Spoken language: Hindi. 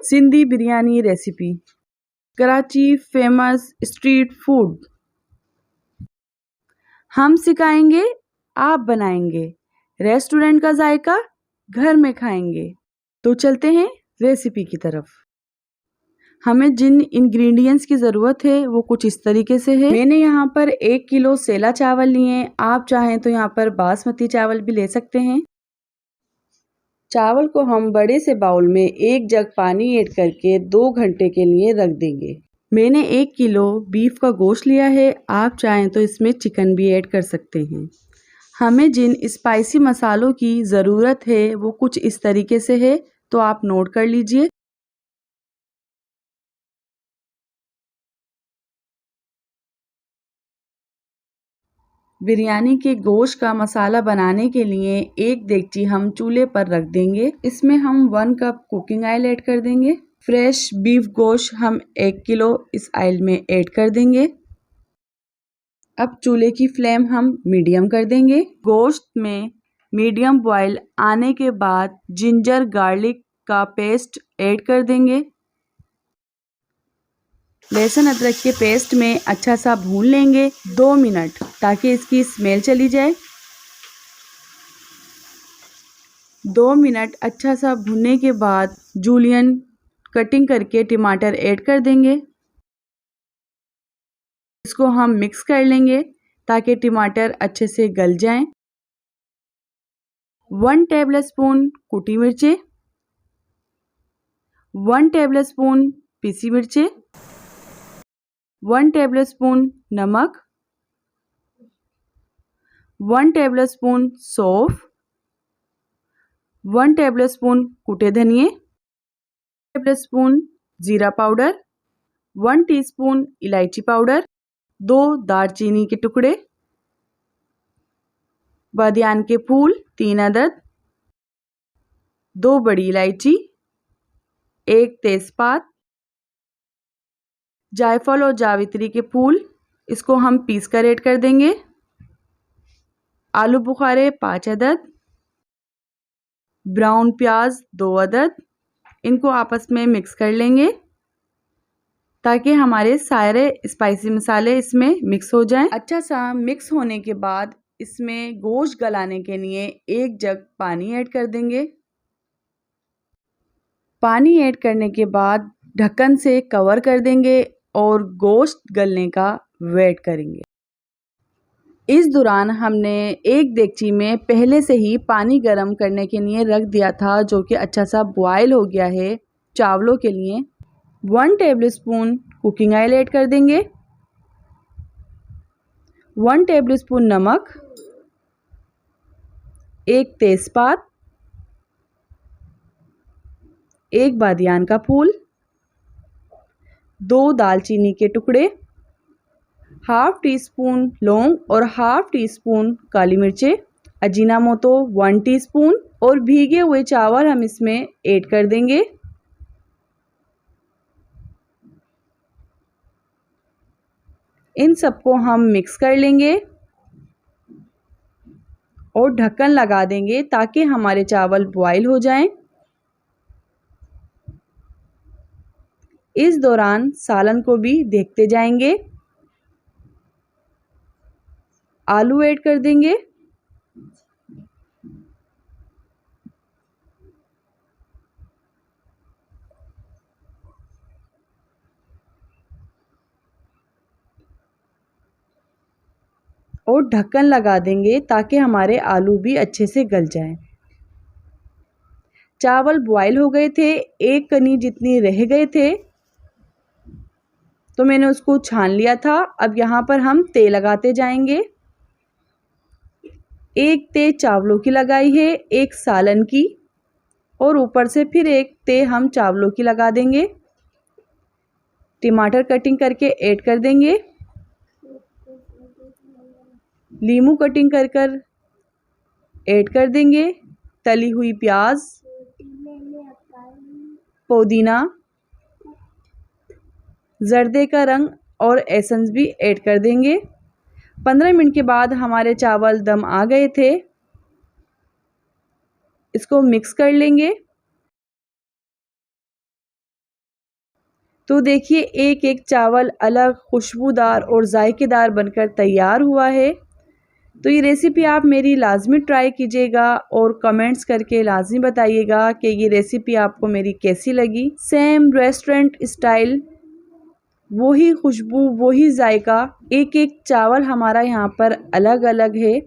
Sindhi biryani recipe. Karachi famous street food हम सिखाएंगे, आप बनाएंगे। रेस्टोरेंट का जायका घर में खाएंगे। तो चलते हैं रेसिपी की तरफ। हमें जिन इंग्रेडिएंट्स की ज़रूरत है वो कुछ इस तरीके से है। मैंने यहाँ पर 1 किलो सेला चावल लिए हैं। आप चाहें तो यहाँ पर बासमती चावल भी ले सकते हैं। चावल को हम बड़े से बाउल में 1 जग पानी ऐड करके 2 घंटे के लिए रख देंगे। मैंने 1 किलो बीफ का गोश्त लिया है। आप चाहें तो इसमें चिकन भी ऐड कर सकते हैं। हमें जिन स्पाइसी मसालों की ज़रूरत है वो कुछ इस तरीके से है, तो आप नोट कर लीजिए। बिरयानी के गोश्त का मसाला बनाने के लिए एक देगची हम चूल्हे पर रख देंगे। इसमें हम 1 कप कुकिंग ऑयल ऐड कर देंगे। फ्रेश बीफ गोश्त हम 1 किलो इस ऑयल में ऐड कर देंगे। अब चूल्हे की फ्लेम हम मीडियम कर देंगे। गोश्त में मीडियम बॉयल आने के बाद जिंजर गार्लिक का पेस्ट ऐड कर देंगे। लहसुन अदरक के पेस्ट में अच्छा सा भून लेंगे 2 मिनट, ताकि इसकी स्मेल चली जाए। 2 मिनट अच्छा सा भूनने के बाद जूलियन कटिंग करके टमाटर ऐड कर देंगे। इसको हम मिक्स कर लेंगे ताकि टमाटर अच्छे से गल जाएं। 1 टेबलस्पून कुटी मिर्चें, 1 टेबलस्पून पिसी मिर्चें, 1 टेबलस्पून नमक, 1 टेबलस्पून सौंफ, 1 टेबलस्पून कुटे धनिए, 1 टेबलस्पून जीरा पाउडर, 1 टीस्पून इलायची पाउडर, 2 दालचीनी के टुकड़े, बादियान के फूल 3 अदद, 2 बड़ी इलायची, 1 तेजपात, जायफल और जावित्री के फूल, इसको हम पीस कर ऐड कर देंगे। आलू बुखारे 5 अदद, ब्राउन प्याज 2 अदद, इनको आपस में मिक्स कर लेंगे ताकि हमारे सारे स्पाइसी मसाले इसमें मिक्स हो जाएं। अच्छा सा मिक्स होने के बाद इसमें गोश्त गलाने के लिए 1 जग पानी ऐड कर देंगे। पानी ऐड करने के बाद ढक्कन से कवर कर देंगे और गोश्त गलने का वेट करेंगे। इस दौरान हमने एक देगची में पहले से ही पानी गर्म करने के लिए रख दिया था, जो कि अच्छा सा बॉयल हो गया है चावलों के लिए। 1 टेबलस्पून कुकिंग ऑयल ऐड कर देंगे, 1 टेबलस्पून नमक, 1 तेजपात, 1 बादियान का फूल, 2 दालचीनी के टुकड़े, हाफ टी स्पून लौंग और हाफ टी स्पून काली मिर्चें, अजीनामोटो 1 टीस्पून और भीगे हुए चावल हम इसमें ऐड कर देंगे। इन सबको हम मिक्स कर लेंगे और ढक्कन लगा देंगे ताकि हमारे चावल बॉयल हो जाएं। इस दौरान सालन को भी देखते जाएंगे। आलू ऐड कर देंगे, और ढक्कन लगा देंगे ताकि हमारे आलू भी अच्छे से गल जाएं। चावल बॉयल हो गए थे, 1 कनी जितनी रह गए थे, तो मैंने उसको छान लिया था। अब यहाँ पर हम तेल लगाते जाएंगे। 1 ते चावलों की लगाई है, 1 सालन की, और ऊपर से फिर 1 ते हम चावलों की लगा देंगे। टमाटर कटिंग करके ऐड कर देंगे, लीमू कटिंग कर ऐड कर देंगे, तली हुई प्याज, पुदीना, जर्दे का रंग और एसेंस भी ऐड कर देंगे। 15 मिनट के बाद हमारे चावल दम आ गए थे। इसको मिक्स कर लेंगे। तो देखिए एक एक चावल अलग खुशबूदार और जायकेदार बनकर तैयार हुआ है। तो ये रेसिपी आप मेरी लाजमी ट्राई कीजिएगा और कमेंट्स करके लाजमी बताइएगा कि ये रेसिपी आपको मेरी कैसी लगी। सेम रेस्टोरेंट स्टाइल, वही खुशबू, वही जायका, एक एक चावल हमारा यहाँ पर अलग अलग है।